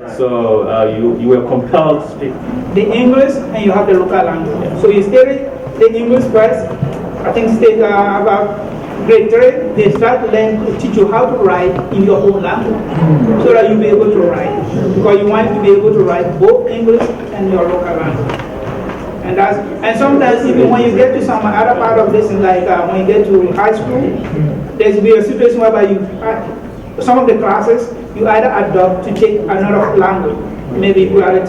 So you were compelled to speak the English, and you have the local language. So you study the English first. I think state about grade 3, they start to teach you how to write in your own language, so that you'll be able to write. Because you want to be able to write both English and your local language. And sometimes even when you get to some other part of this, like when you get to high school, there's be a situation whereby some of the classes you either adopt to take another language. Maybe you either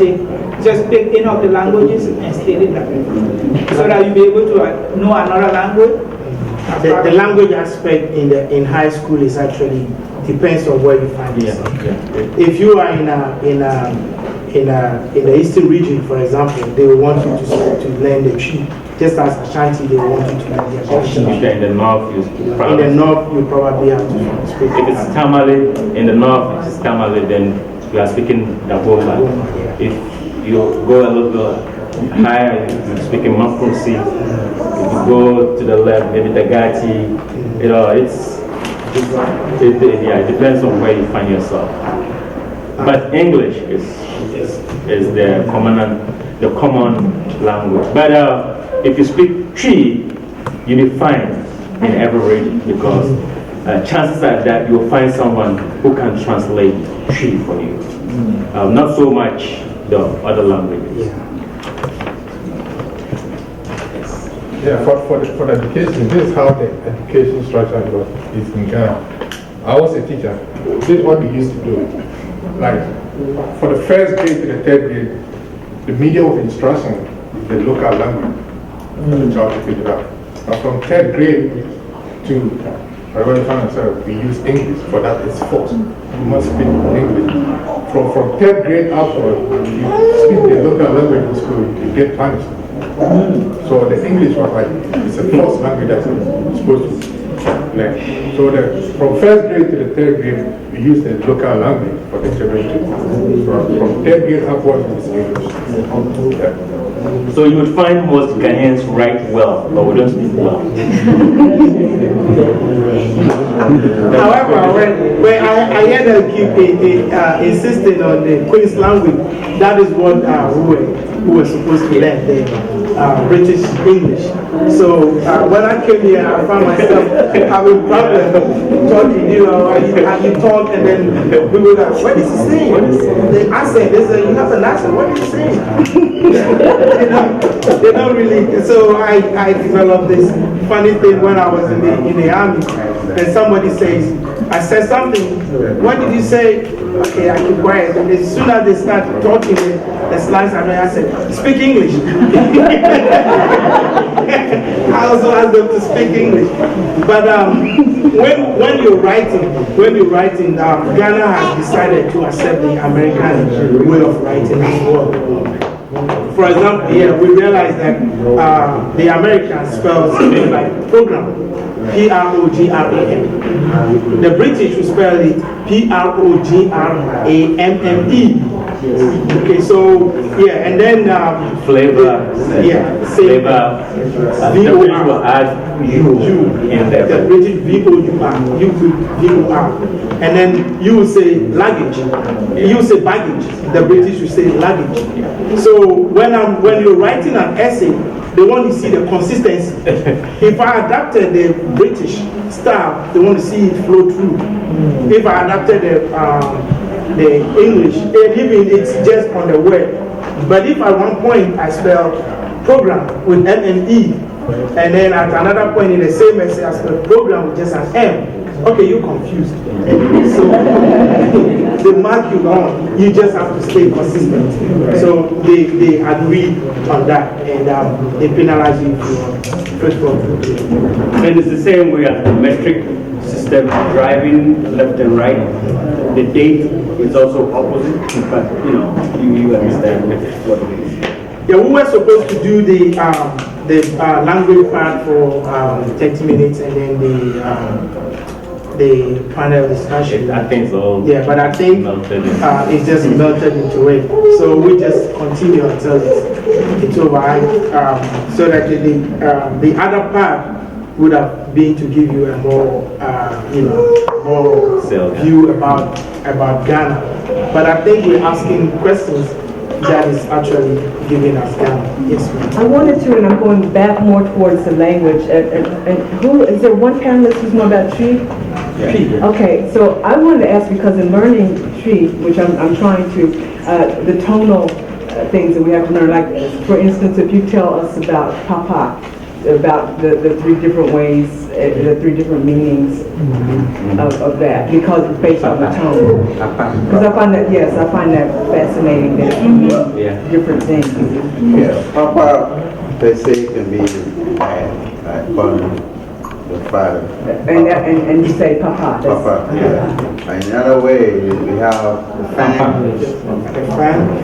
just pick any of the languages and study them, so that you'll be able to know another language. The language aspect in high school is actually depends on where you find yourself. If you are in the eastern region, for example, they will want you to learn the tree. Just as Ashanti, they want you to learn the Ashanti. in the north. In the north, you probably have to speak. If it's Tamale in the north, if it's Tamale, then you are speaking the Boma. If you go a little bit higher, you're speaking Mafunsi. If you go to the left, maybe Tagati. You know, it depends on where you find yourself. But English is the common language. But if you speak Twi, you'll be fine in every region, because chances are that you'll find someone who can translate Twi for you. Not so much the other languages. Yeah, for the education, this is how the education structure is in Ghana. I was a teacher. This is what we used to do. Like, for the first grade to the third grade, the medium of instruction is the local language. The child to pick it up. But from third grade to we use English, for that it's forced. You must speak English. From third grade upward, you speak the local language in school, you get punished. So the English was like, it's a forced language that you're supposed to learn. So from first grade to the third grade, we use the local language for the children. From third grade upwards, it's English. Yeah. So you would find most Ghanaians write well, but we don't speak well. However, when I heard that keep insisting on the Queen's language, that is what we were supposed to learn, the British English. So when I came here, I found myself having problems talking, you talk, and then we were like, what is he saying? The accent, they say, you have an accent, what is he saying? They don't really. So I developed this funny thing when I was in the army. And somebody says, I said something. What did you say? Okay, I keep quiet. And as soon as they start talking, the slides are there. I said, speak English. I also asked them to speak English. But when you're writing, Ghana has decided to accept the American way of writing as well. For example, we realize that the American spells like program, P-R-O-G-R-A-M. The British will spell it P-R-O-G-R-A-M-M-E. Okay, so, and then flavor. Flavor. The British will add U in there. The British V-O-U-R, V-O-R. And then you will say luggage. You will say baggage. The British will say luggage. So when you're writing an essay, they want to see the consistency. If I adapted the British style, they want to see it flow through. If I adapted the English, even it's just on the word. But if at one point I spell program with M-M-E, and then at another point in the same essay I spell program with just an M, okay, you're confused. So they mark you on. You just have to stay consistent. So they agree on that, and they penalize you for first of all. And it's the same way as the metric system, driving left and right. The date is also opposite, but you understand what it is. Yeah, we were supposed to do the language part for 30 minutes, and then the panel discussion. I think so. Yeah, but I think it's just melted into it. So we just continue until it's over. So that the other part, would have been to give you a more, more So, view about Ghana. But I think we're asking questions that is actually giving us Ghana. Yes, ma'am. I wanted to, and I'm going back more towards the language. And who is there? One panelist who's more about Tree? Yeah. Okay, so I wanted to ask because in learning Tree, which I'm trying to, the tonal things that we have to learn. Like, for instance, if you tell us about Papa, about the three different ways, the three different meanings of that, because it's based on the tone. Because I find that, yes, I find that fascinating that it can mean different things. Yeah, Papa, they say, can be like calling the father. And you say Papa. Papa, yeah. And another way, we have the fan.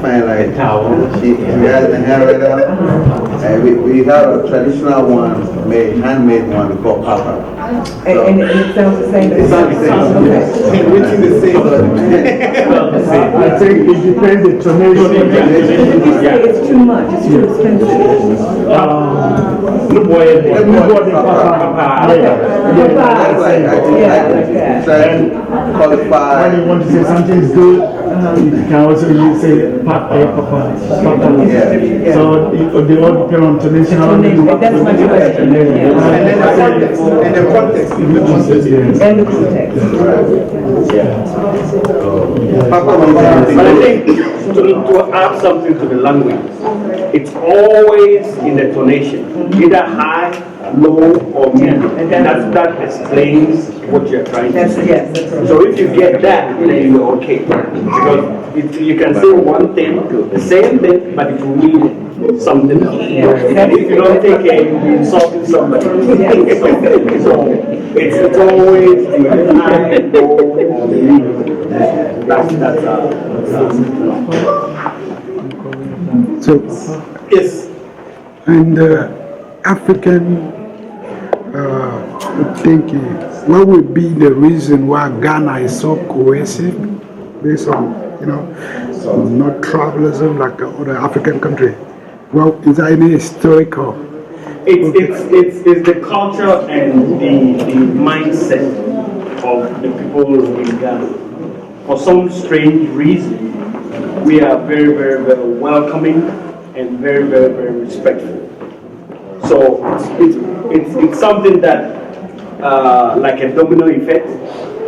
Fan like she has the hand right now. And we have a traditional one, handmade one we call Papa. And it sounds the same. It sounds the same. Okay. Written the same, I think it depends the tonation. If you say it's too much, it's too expensive. That's like, try to qualify. When you want to say something is good, you can also say Papa. Yeah. So they all depend on tonation. That's my question. And the context. And the context. But I think to add something to the language, it's always in the tonation, either high, low, or mid. And that explains what you're trying to say. Yes, that's right. So if you get that, then you're okay. Because you can say one thing, the same thing, but it will mean something else. And if you don't take care, you'll be insulting somebody. So it's always the high, low, or the mid. So, Yes. and African thinking, what would be the reason why Ghana is so cohesive based on, not tribalism like other African countries? Well, is there any historical? It's the culture and the mindset of the people in Ghana. For some strange reason, we are very, very, very welcoming and very, very, very respectful. So it's something that, like a domino effect,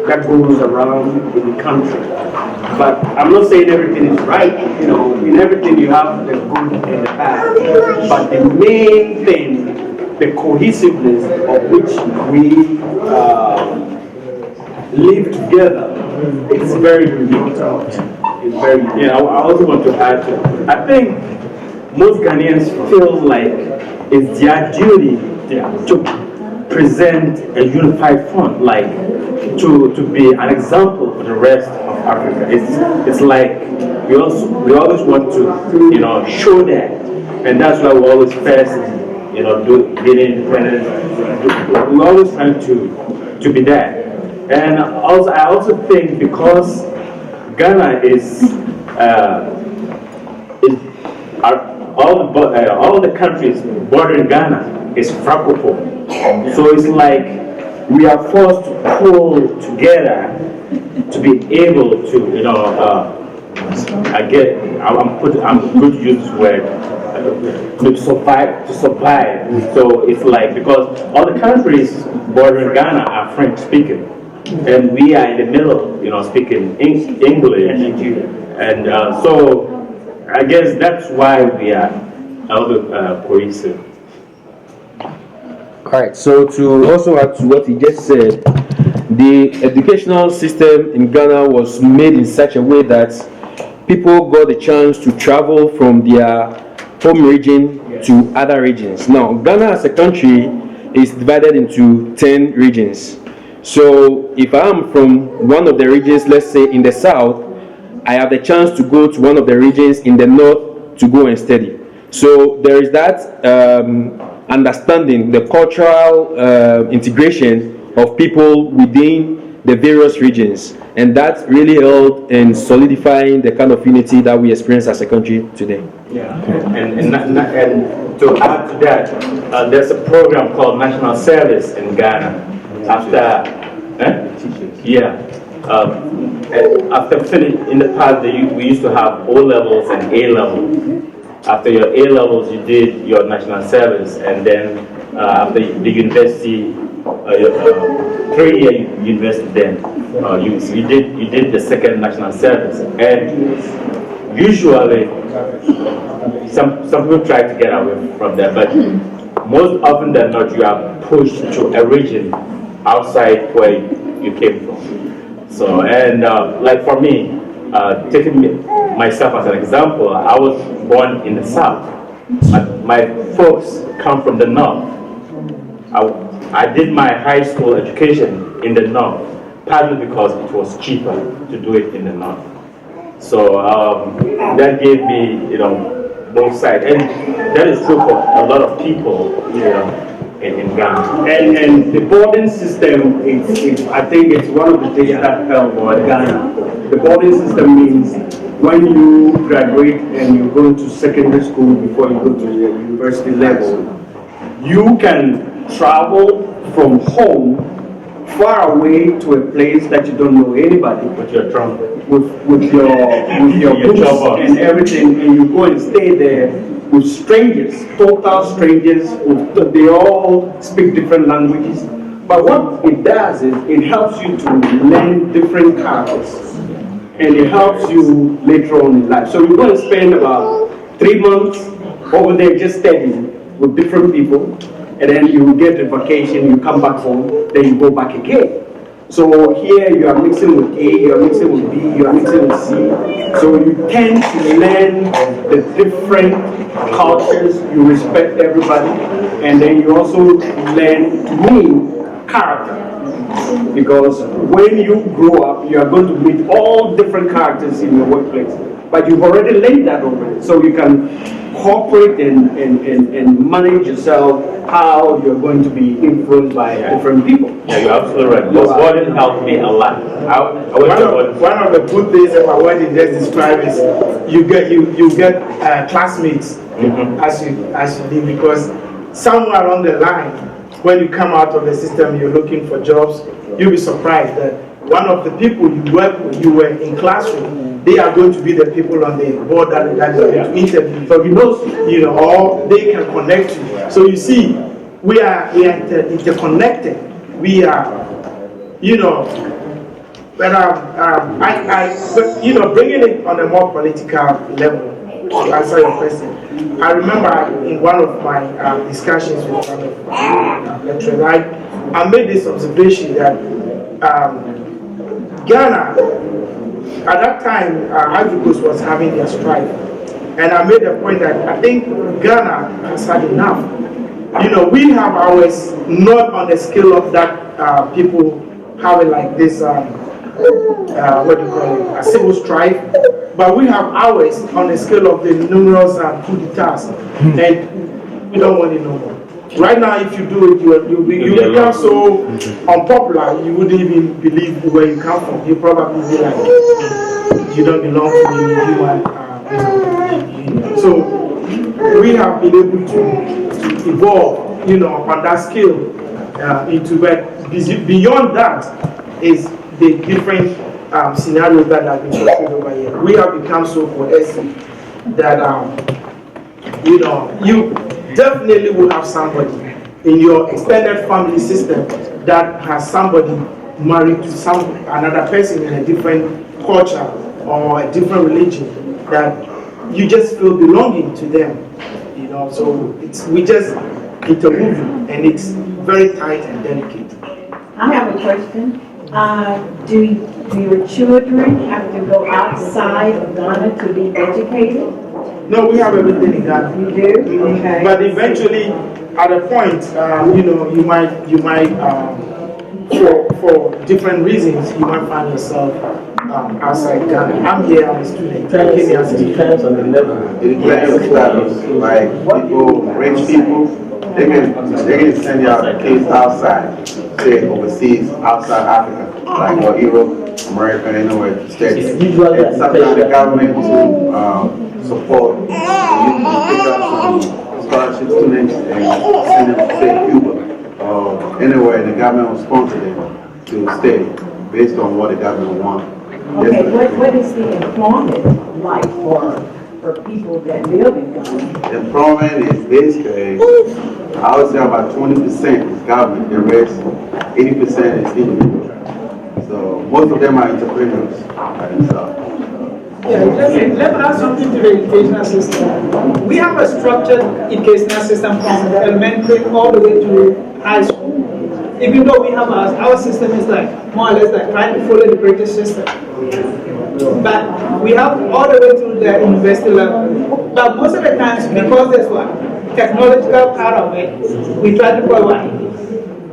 that goes around in the country. But I'm not saying everything is right. In everything you have the good and the bad. But the main thing, the cohesiveness of which we live together, it's very unique. It's very. I also want to add to it. I think most Ghanaians feel like it's their duty to present a unified front, like to be an example for the rest of Africa. It's like we always want to show that, and that's why we always first do getting independent. We always trying to be that. And also, I also think because Ghana is all the countries bordering Ghana is francophone, so it's like we are forced to pull together to be able to I'm going to use this word to survive. So it's like because all the countries bordering Ghana are French speaking. And we are in the middle, speaking English and Nigeria. And so I guess that's why we are out of cohesive. All right, so to also add to what he just said, the educational system in Ghana was made in such a way that people got the chance to travel from their home region to other regions. Now, Ghana as a country is divided into 10 regions. So if I am from one of the regions, let's say in the south, I have the chance to go to one of the regions in the north to go and study. So there is that understanding, the cultural integration of people within the various regions. And that really helped in solidifying the kind of unity that we experience as a country today. Yeah, and to add to that, there's a program called National Service in Ghana. After, after in the past, we used to have O levels and A level. After your A levels, you did your national service, and then after the university, 3-year university, then you did the second national service. And usually, some people try to get away from that, but most often than not, you are pushed to a region outside where you came from. So, and like for me, taking myself as an example, I was born in the South. My folks come from the North. I did my high school education in the North, partly because it was cheaper to do it in the North. So that gave me, both sides, and that is true for a lot of people, in Ghana. And the boarding system, I think it's one of the things that helped Ghana. The boarding system means when you graduate and you go to secondary school before you go to the university level, you can travel from home far away to a place that you don't know anybody. With your trunk. With your books and everything, and you go and stay there with strangers, total strangers. They all speak different languages. But what it does is it helps you to learn different characters, and it helps you later on in life. So you go and spend about 3 months over there just studying with different people, and then you get a vacation, you come back home, then you go back again. So here you are mixing with A, you are mixing with B, you are mixing with C. So you tend to learn the different cultures, you respect everybody, and then you also learn, to me, character. Because when you grow up, you are going to meet all different characters in your workplace. But you've already learned that already. So you can cooperate and manage yourself, how you're going to be influenced by different people. Yeah, you're absolutely right. Boarding helped me a lot. One of the good things about what you just described is you get classmates as you leave, because somewhere along the line, when you come out of the system, you're looking for jobs, you'll be surprised that one of the people you work with, you were in classroom, they are going to be the people on the board that is going to interview. So he knows, or they can connect you. So you see, we are interconnected. We are, but bringing it on a more political level, to answer your question, I remember in one of my discussions with one of my lecturers, I made this observation that Ghana, at that time, Ivory Coast was having their strife, and I made the point that I think Ghana has had enough. We have ours not on the scale of that people have it like this, what do you call it, a civil strife, but we have ours on the scale of the numerous coup d'etats, and we don't want it no more. Right now, if you do it, you become so unpopular, you wouldn't even believe where you come from. You probably be like, you don't belong to the human. So we have been able to evolve, on that scale but beyond that is the different scenarios that have been portrayed over here. We have become so cohesive that you definitely will have somebody in your extended family system that has somebody married to another person in a different culture or a different religion, that you just feel belonging to them. So we just interweave, and it's very tight and delicate. I have a question. Do your children have to go outside of Ghana to be educated? No, we have everything in Ghana. You do? Okay. But eventually, at a point, you might for different reasons, you might find yourself outside Ghana. I'm here, I'm a student. I came as a student. It depends on the status. Like rich people, They can send your kids outside, say overseas, outside Africa, like or Europe, America, anywhere to study. And sometimes the government to support and pick up some scholarship students and send them to say Cuba or anywhere, and the government will sponsor them to stay based on what the government wants. Okay, what is the employment like for people that live in Ghana? Employment is basically, I would say about 20% is government, the rest, 80% is individual. So most of them are entrepreneurs by themselves. Yeah, let me add something to the educational system. We have a structured educational system from elementary all the way to high school. Even though we have our system is like more or less like trying to follow the British system. But we have all the way to the university level. But most of the times, because there's what technological part of it, we try to put one.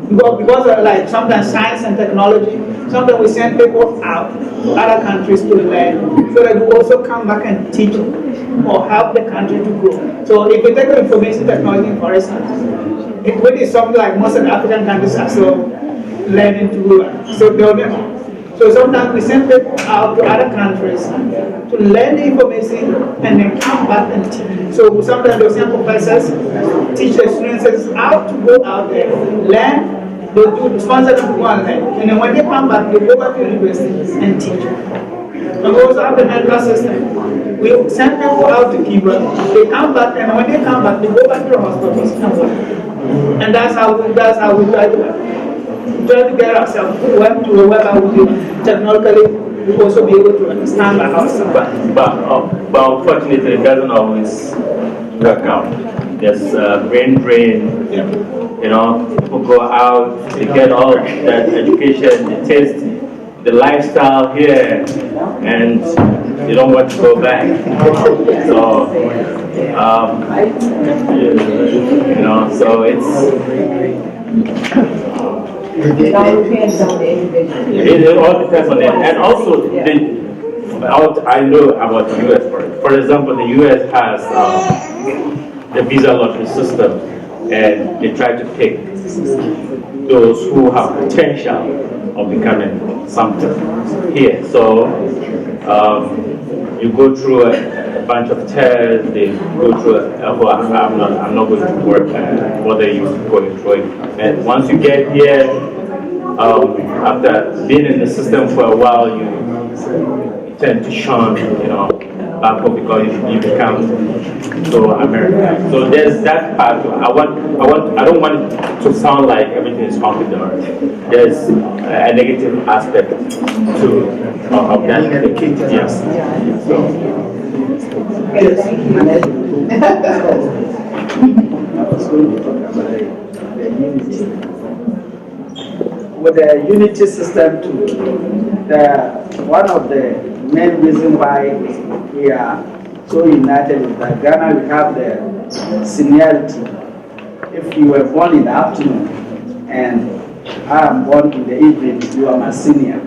Because of like sometimes science and technology, sometimes we send people out to other countries to learn, so that we also come back and teach or help the country to grow. So if we take the information technology, for instance, it really is something like most of the African countries are still learning to do. So sometimes we send people out to other countries to learn the information and then come back and teach. So sometimes they'll send professors teach the students how to go out there, learn, they'll do sponsor them to go and learn. And then when they come back, they go back to universities and teach. And we also have the medical system. We send people out to Cuba, they come back, and when they come back, they go back to the hospitals and work. And that's how we try to get ourselves to where we technically we also be able to understand ourselves. But unfortunately, it doesn't always work out. There's brain drain. You know, people go out, they get all that education, they taste the lifestyle here, and they don't want to go back. So, you know, so it's. It all depends on the individual. It all depends on that. And also, I know about the U.S. For example, the U.S. has the visa lottery system, and they try to pick those who have potential of becoming something here. So you go through a bunch of tests, they go through I'm not going to work whether you going through it. And once you get here, after being in the system for a while, you tend to shun, you know, back home because you become so American. So there's that part too. I don't want it to sound like everything is hunky-dory. There's a negative aspect to of that. Yes. So. With the unity system too, one of the main reasons why we are so united is that Ghana, we have the seniority. If you were born in the afternoon and I am born in the evening, you are my senior,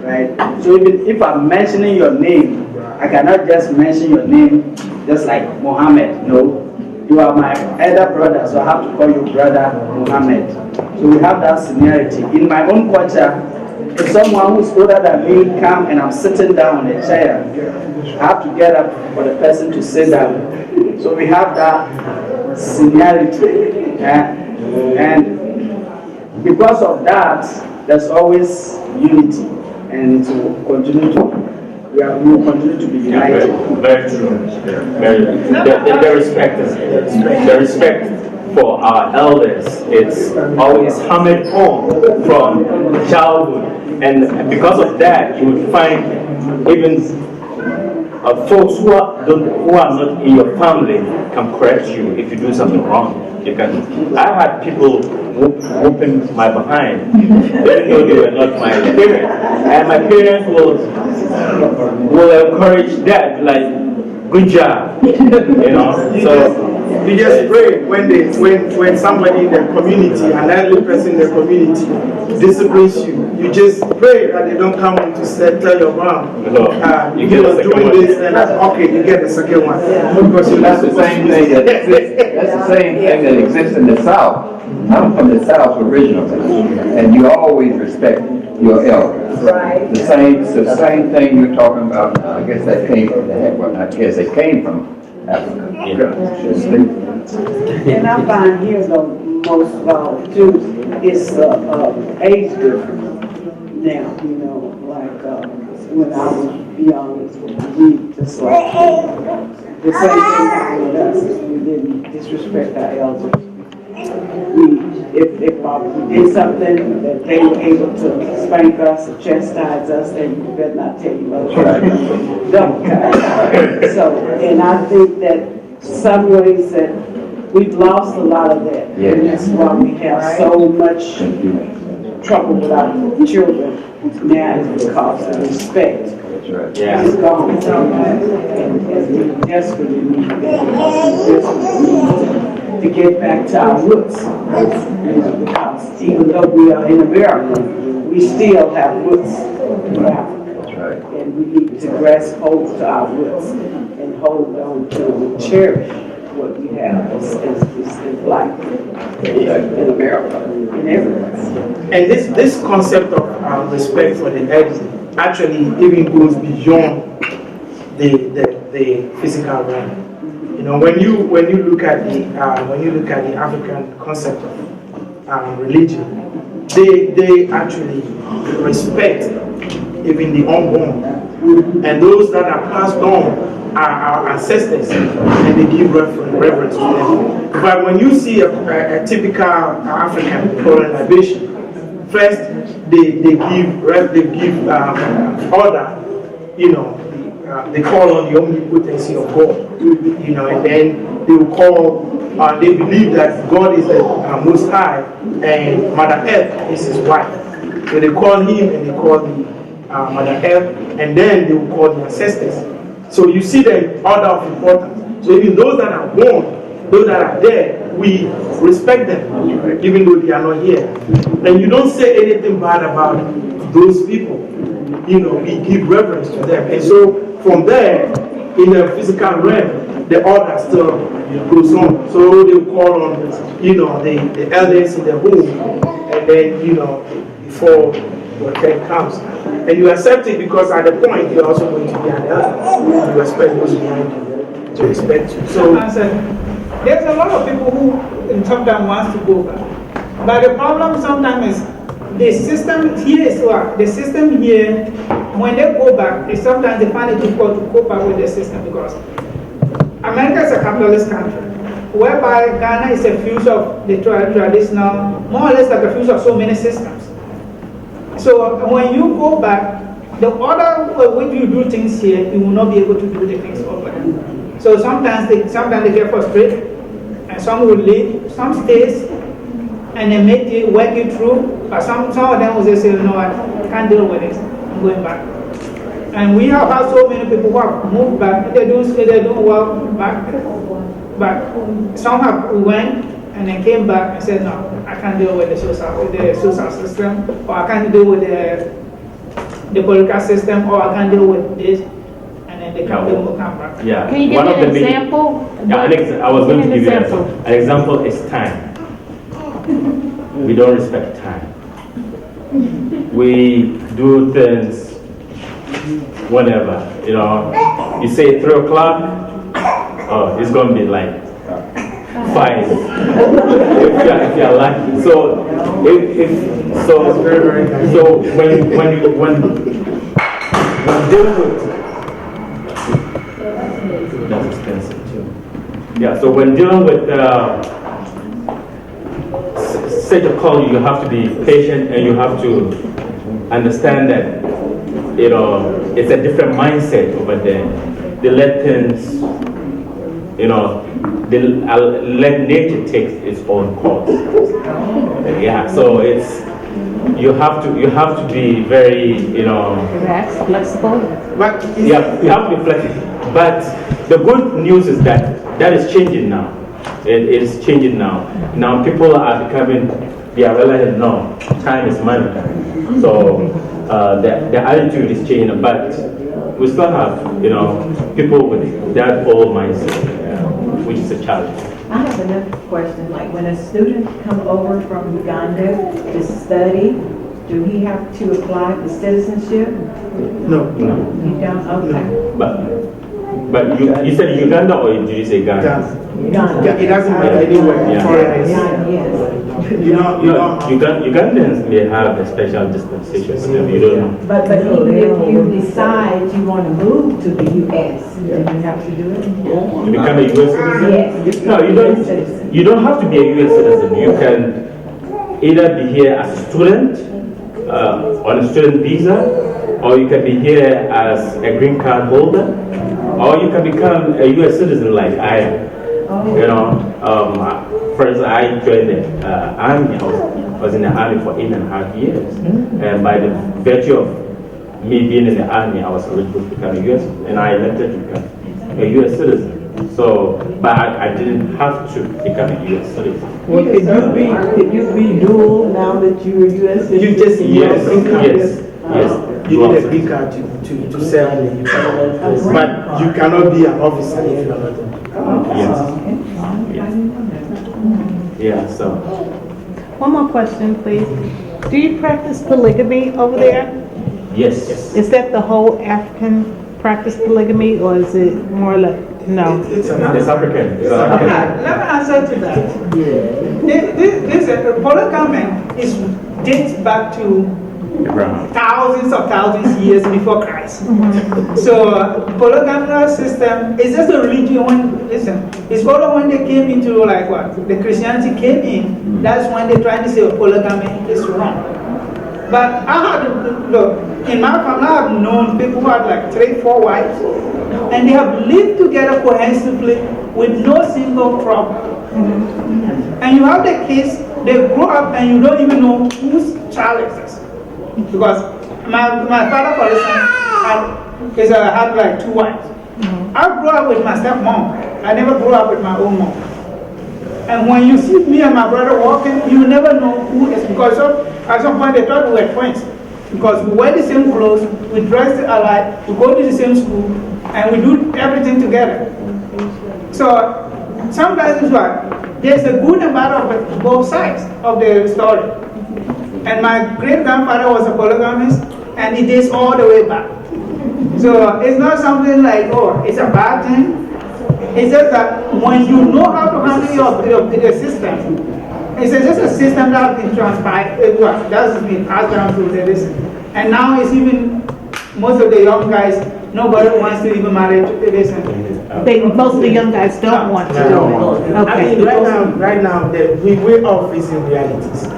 right? So even if I'm mentioning your name, I cannot just mention your name just like Mohammed. No, you are my elder brother, so I have to call you brother Mohammed. So we have that seniority. In my own culture, if someone who's older than me come and I'm sitting down on a chair, I have to get up for the person to sit down. So we have that seniority. And because of that, there's always unity, and it will continue to. We will continue to be united. Yeah, very true. The respect for our elders, it's always hammered home from childhood, and because of that, you will find even folks who are not in your family can correct you if you do something wrong. I had people whooping my behind, even though they were not my parents, and my parents will encourage that, like, good job, you know. So You just pray when somebody in the community, an elderly person in the community, disciplines you. You just pray that they don't come in to tell your mom, you get the doing this, and okay, you get the second one. Because that's the same thing that exists. That's the same thing that exists in the South. I'm from the South originally, and you always respect your elders. Right. The same thing you're talking about. I guess that came from it came from Africa. And I find here the most too is age difference. Now, you know, like when I was young, we just like the same thing happened with us. We didn't disrespect our elders. If we did something that they were able to spank us or chastise us, then you better not tell your mother. Double time. So, and I think that some ways that we've lost a lot of that. Yes. And that's why we have so much trouble with our children now is because of respect. That's right. Yeah. It's gone. And we desperately need to get back to our roots. Because even though we are in America, we still have roots in Africa. That's right. And we need to grasp hold to our roots and hold on to and cherish what we have as black in America, in everywhere. And this concept of respect for the elderly actually even goes beyond the physical realm. You know, when you look at the African concept of religion, they actually respect even the unborn, and those that are passed on are our ancestors, and they give reverence to them. But when you see a typical African colonization, first they give order, you know, they call on the omnipotency of God, you know, and then they will call, they believe that God is the Most High and Mother Earth is his wife. So they call him and they call the Mother Earth, and then they will call the ancestors. So you see the order of importance. So even those that are born, those that are dead, we respect them, even though they are not here. And you don't say anything bad about those people. You know, we give reverence to them. And so from there, in the physical realm, the order still goes on. So they call on, you know, the elders in the home, and then, you know, before your turn comes. And you accept it because at the point you're also going to be an elder. You expect those behind you to respect you. So there's a lot of people who sometimes wants to go back. But the problem sometimes is the system here is what? The system here, when they go back, sometimes they find it difficult to cope up with the system because America is a capitalist country, whereby Ghana is a fuse of the traditional, more or less like a fuse of so many systems. So when you go back, the order when you do things here, you will not be able to do the things over there. So sometimes they get frustrated, and some will leave, some stays, and they make it work it through. But some of them will just say, you know what, I can't deal with this, I'm going back. And we have had so many people who have moved back, they don't work back. But some have went and then came back and said, no, I can't deal with the social system, or I can't deal with the political system, or I can't deal with this. And then they will come back. Yeah. Can you give me an example? I was going to give you an example. An example is time. We don't respect time. We do things whatever, you know. You say 3 o'clock, oh, it's going to be like 5. if you're lucky. So when dealing with, that's expensive too. Yeah. So when dealing with such a call, you have to be patient and you have to understand that, you know, it's a different mindset over there. They let things, you know, they let nature take its own course. Yeah, so it's, you have to be very, you know, relaxed, flexible. Yeah, you have to be flexible. But the good news is that is changing now. It is changing now. Now people are becoming, they are realizing, no, time is money. So the attitude is changing, but we still have, people with that old mindset, which is a challenge. I have another question, like when a student come over from Uganda to study, do he have to apply for citizenship? No. You don't? Okay. But you said Uganda or did you say Ghana? Ghana. It doesn't matter anywhere. Yeah. Foreigners. Ugandans may have a special dispensation for them. You don't know. But even if you decide you want to move to the U.S., do you have to do it? To become a U.S. citizen? Yes. No, you don't. You don't have to be a U.S. citizen. You can either be here as a student on a student visa, or you can be here as a green card holder, or you can become a U.S. citizen like I am. First I joined the army. I was in the army for 8.5 years, and by the virtue of me being in the army, I was eligible to become a U.S. and I elected to become a U.S. citizen. So, but I didn't have to become a U.S. citizen. Well, could you be dual now that you're a U.S. citizen? You just yes. You need a green card to serve in the U.S. But you cannot be an officer if you are not. Yeah, so. One more question, please. Do you practice polygamy over there? Yes. Is that the whole African practice polygamy, or is it more like, no? It's African. It's Okay, African. let me answer to that. This polygamy dates back to thousands of years before Christ. So polygamous system is just a religion when, it's followed when they came into like what? The Christianity came in, that's when they tried to say polygamy is wrong. But I had, look, in my family I have known people who had like 3-4 wives, and they have lived together cohesively with no single problem. And you have the kids, they grow up and you don't even know whose child is this. Because my father, for instance, had like 2 wives. I grew up with my stepmom. I never grew up with my own mom. And when you see me and my brother walking, you never know who is, because at some point they thought we were twins. Because we wear the same clothes, we dress alike, we go to the same school, and we do everything together. So sometimes it's like, there's a good and bad of both sides of the story. And my great-grandfather was a polygamist, and it dates all the way back. So it's not something like, oh, it's a bad thing. It's just that when you know how to handle your system, it's just a system that has been transpired, that's been passed down through the listen. And now it's even, most of the young guys, nobody wants to even marry to this. Most of the young guys don't want to do it. Okay. I mean, right now, we're all facing realities.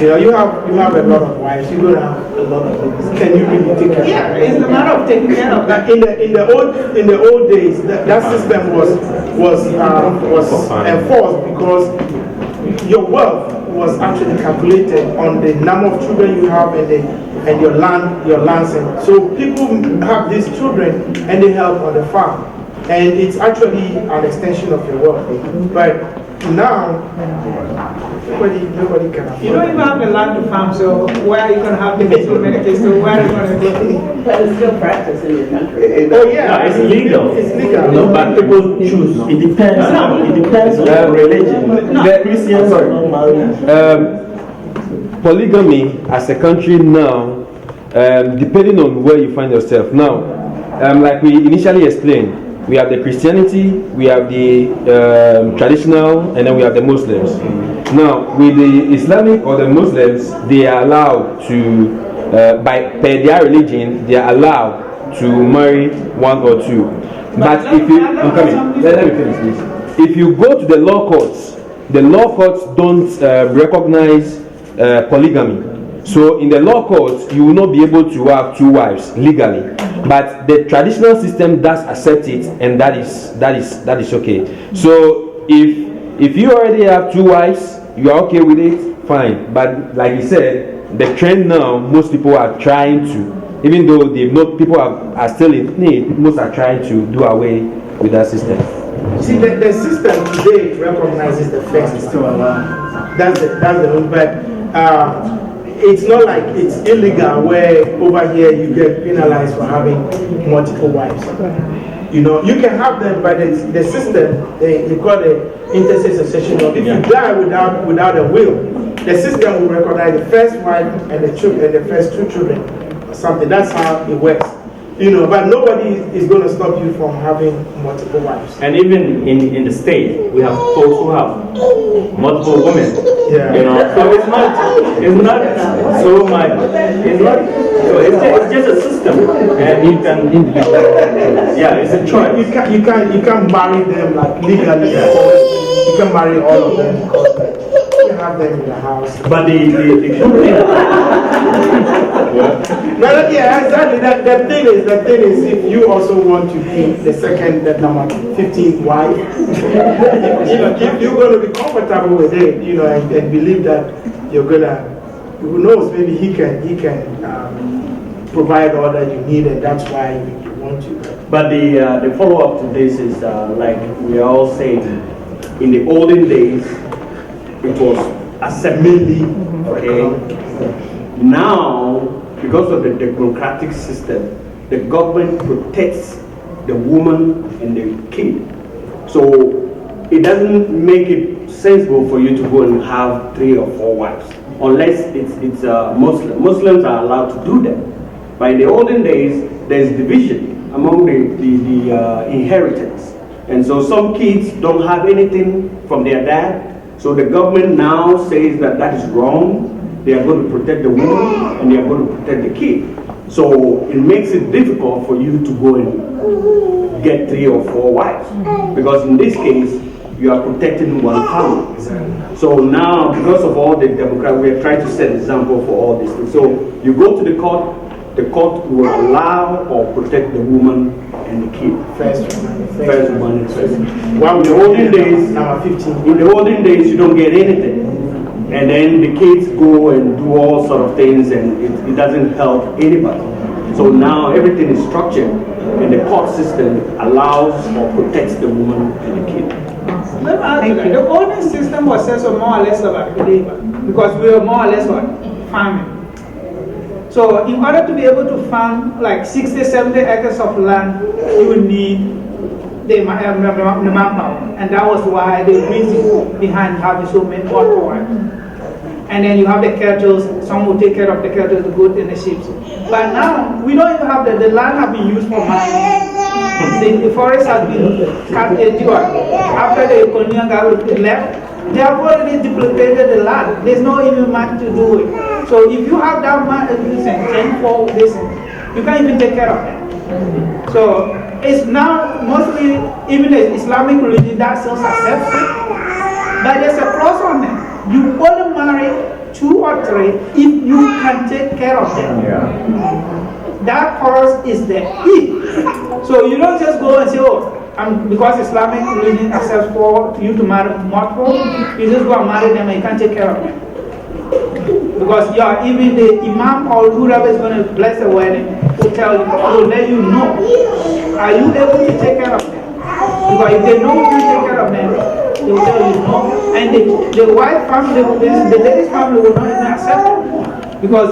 You have a lot of wives, you don't have a lot of babies. Can you really take care of Yeah, it's a matter of taking care of that. In the old days, that system was enforced because your wealth was actually calculated on the number of children you have and your land. So people have these children and they help on the farm, and it's actually an extension of your wealth. But now, nobody can afford. You don't even have the land to farm, so where are you going to have the kids, so many kids, so where are you going to go? But it's still practice in your country. Oh yeah, no, it's legal. It's legal. No, but people choose. It depends. It depends on the religion. The Christians are not married. Polygamy as a country now, depending on where you find yourself now, like we initially explained, we have the Christianity, we have the traditional, and then we have the Muslims. Now, with the Islamic or the Muslims, they are allowed to, per their religion, they are allowed to marry 1 or 2. But if you, let me finish this. If you go to the law courts don't recognize polygamy. So in the law courts, you will not be able to have 2 wives legally. But the traditional system does accept it, and that is okay. So if you already have 2 wives, you are okay with it, fine. But like you said, the trend now, most people are trying to, even though people are still in need, most are trying to do away with that system. See, the system today recognizes the first. That's the rule, but it's not like it's illegal where over here you get penalized for having multiple wives. You know, you can have them, but the system, they call it interstate succession. If you die without a will, the system will recognize the first wife and the first 2 children or something. That's how it works. You know, but nobody is going to stop you from having multiple wives. And even in the state, we have folks who have multiple women. Yeah. You know, so it's not so much. It's not. So it's just a system, and you can. Yeah, it's a choice. You can't marry them like legally. You can marry all of them because you have them in the house. But the good thing. Yeah, exactly. The thing is, if you also want to be the number 15th wife, you know, if you're going to be comfortable with it, you know, and believe that you're gonna, who knows, maybe he can provide all that you need, and that's why you want to. But the follow up to this is like we are all saying, in the olden days, it was assembly, okay. Now, because of the democratic system, the government protects the woman and the kid. So it doesn't make it sensible for you to go and have 3 or 4 wives, unless it's Muslim. Muslims are allowed to do that. But in the olden days, there's division among the inheritance. And so some kids don't have anything from their dad. So the government now says that that is wrong. They are going to protect the woman and they are going to protect the kid. So it makes it difficult for you to go and get 3 or 4 wives. Because in this case, you are protecting one family. So now, because of all the democracy, we are trying to set an example for all these things. So you go to the court will allow or protect the woman and the kid. First woman. While in the olden days, in the olden days, you don't get anything. And then the kids go and do all sort of things, and it doesn't help anybody. So now everything is structured, and the court system allows or protects the woman and the kid. Let me ask you that. The olden system was also more or less about labor, because we were more or less farming. So in order to be able to farm like 60, 70 acres of land, you would need the manpower. And that was why the reason behind having so many more wives. And then you have the cattle, some will take care of the cattle, the goat, and the sheep. But now, we don't even have the land has been used for mining. The forest has been cut after the colonial government left. They have already depleted the land. There's no even money to do it. So if you have that money, you can't even take care of it. So it's now mostly, even the Islamic religion that still accepts it. But there's a clause on them. You only marry 2 or 3 if you can take care of them. That clause is the if. So you don't just go and say, oh, because Islamic religion accepts for you to marry multiple, you just go and marry them and you can't take care of them. Because even the imam or whoever is going to bless the wedding will let you know, are you able to take care of them? Because if they know you can take care of them, they will tell you no. And the white family, the lady's family will not even accept it. Because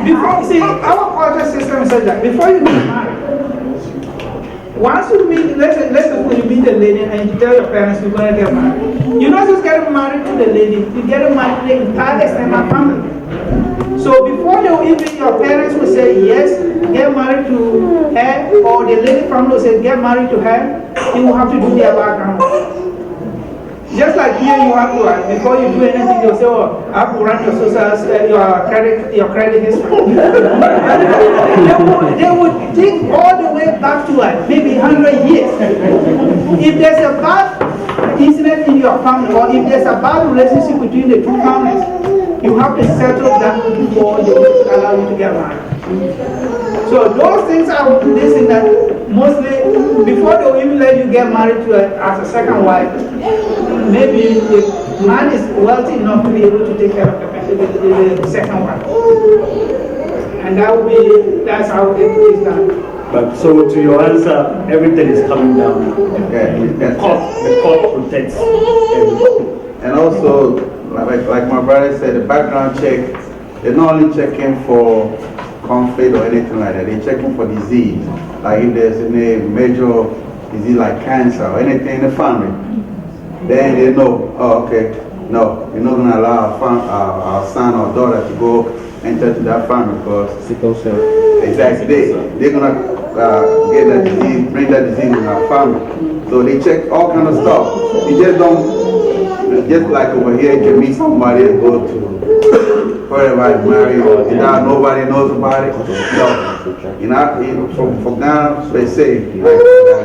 before, see, our culture system says that before you get married, once you meet, let's suppose you meet a lady and you tell your parents you're going to get married. You're not just getting married to the lady, you get married to the entire extended family. So before even your parents will say yes, get married to her, or the lady family will say get married to her, you will have to do their background. Just like here, you have to, before you do anything, you'll say, oh, I have to run your social, your credit history. they would think all the way back to maybe 100 years. If there's a bad incident in your family, or if there's a bad relationship between the 2 families, you have to settle that before they will allow you to get married. So those things are this thing that mostly, before they will even let you get married to as a second wife, maybe the man is wealthy enough to be able to take care of the second wife. And that's how it is done. But so to your answer, everything is coming down now. The court protects everyone. And also, like my brother said, the background check, they're not only checking for conflict or anything like that, they're checking for disease. Like if there's any major disease like cancer or anything in the family, then they know, oh, okay, no, we're not going to allow our son or daughter to go enter to that family because exactly, they're going to get that disease, bring that disease in our family. So they check all kind of stuff. You just don't, just like over here, you can meet somebody and go to wherever married or nobody knows about it. So, you know, for Ghana, they say, like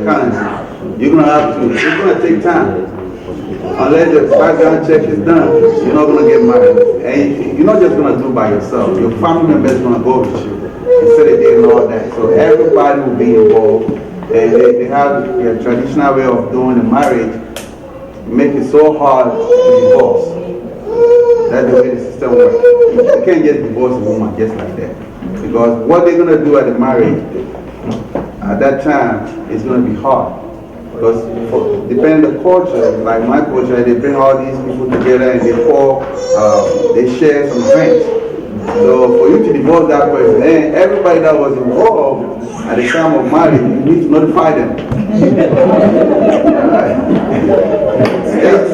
currency, you're going to have to, it's going to take time. Unless the background check is done, you're not going to get married. And you're not just going to do it by yourself. Your family member is going to go with you instead of doing all that. So everybody will be involved. And they have a traditional way of doing the marriage, make it so hard to divorce. That's the way the system works. You can't just divorce a woman just like that. Because what they're going to do at the marriage, at that time, is going to be hard. Because depending on the culture, like my culture, they bring all these people together and they share some drinks. So for you to divorce that person, and everybody that was involved at the time of marriage, you need to notify them.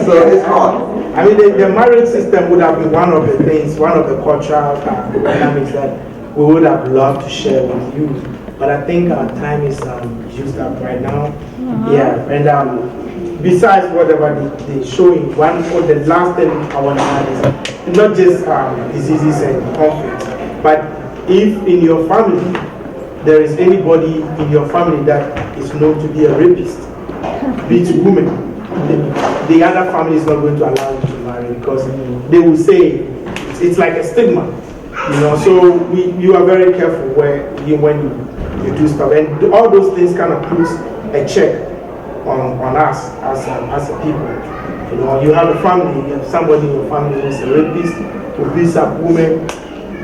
So it's hard. I mean, the marriage system would have been one of the things, one of the cultural dynamics that we would have loved to share with you. But I think our time is used up right now. Yeah, and besides whatever they're showing, one of the last thing I want to add is not just diseases and conflicts, but if in your family there is anybody in your family that is known to be a rapist, be it a woman, the other family is not going to allow you to marry because they will say it's like a stigma, you know. So you are very careful when you do stuff, and all those things kind of puts a check on us as a people. You know, you have a family, you have somebody in your family who is a rapist, who beats up women.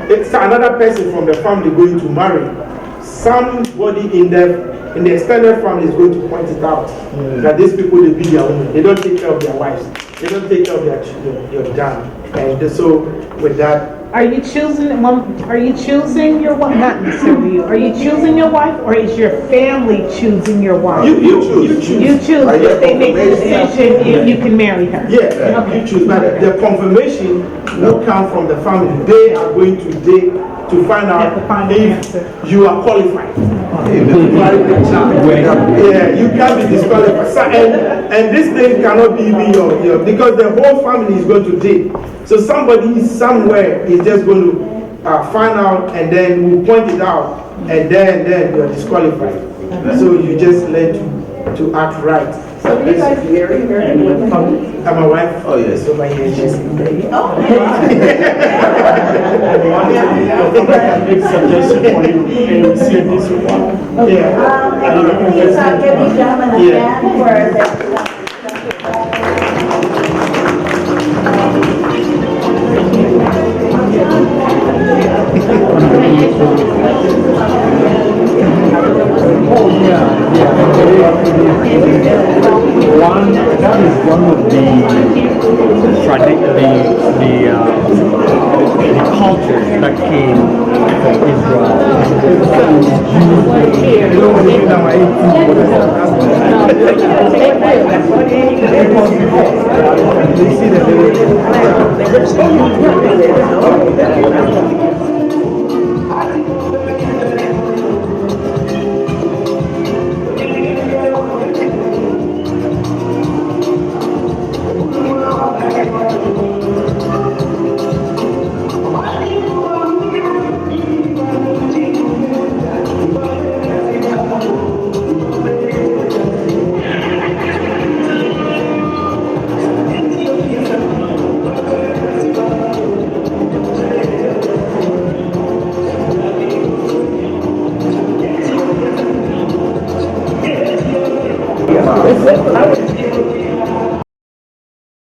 It's another person from the family going to marry. Somebody in the extended family is going to point it out that these people, they beat their women. They don't take care of their wives. They don't take care of their children, your dad. And so with that, are you choosing your wife? Not necessarily you. Are you choosing your wife, or is your family choosing your wife? You choose. You choose. If they make a decision, if you can marry her. Yeah, okay. You choose. But the confirmation will come from the family. They are going to date to find out if you are qualified. Yeah, you can't be disqualified. And this thing cannot be even your because the whole family is going to date. So somebody somewhere is just going to find out and then will point it out, and then you're disqualified. So you just learn to act right. So you guys marry her? I'm a wife. Oh yes. Over here, she's Oh. Big suggestion for you and see this one. Yeah. Please give these gentlemen a hand for their One, that is one of the cultures that came from Israel.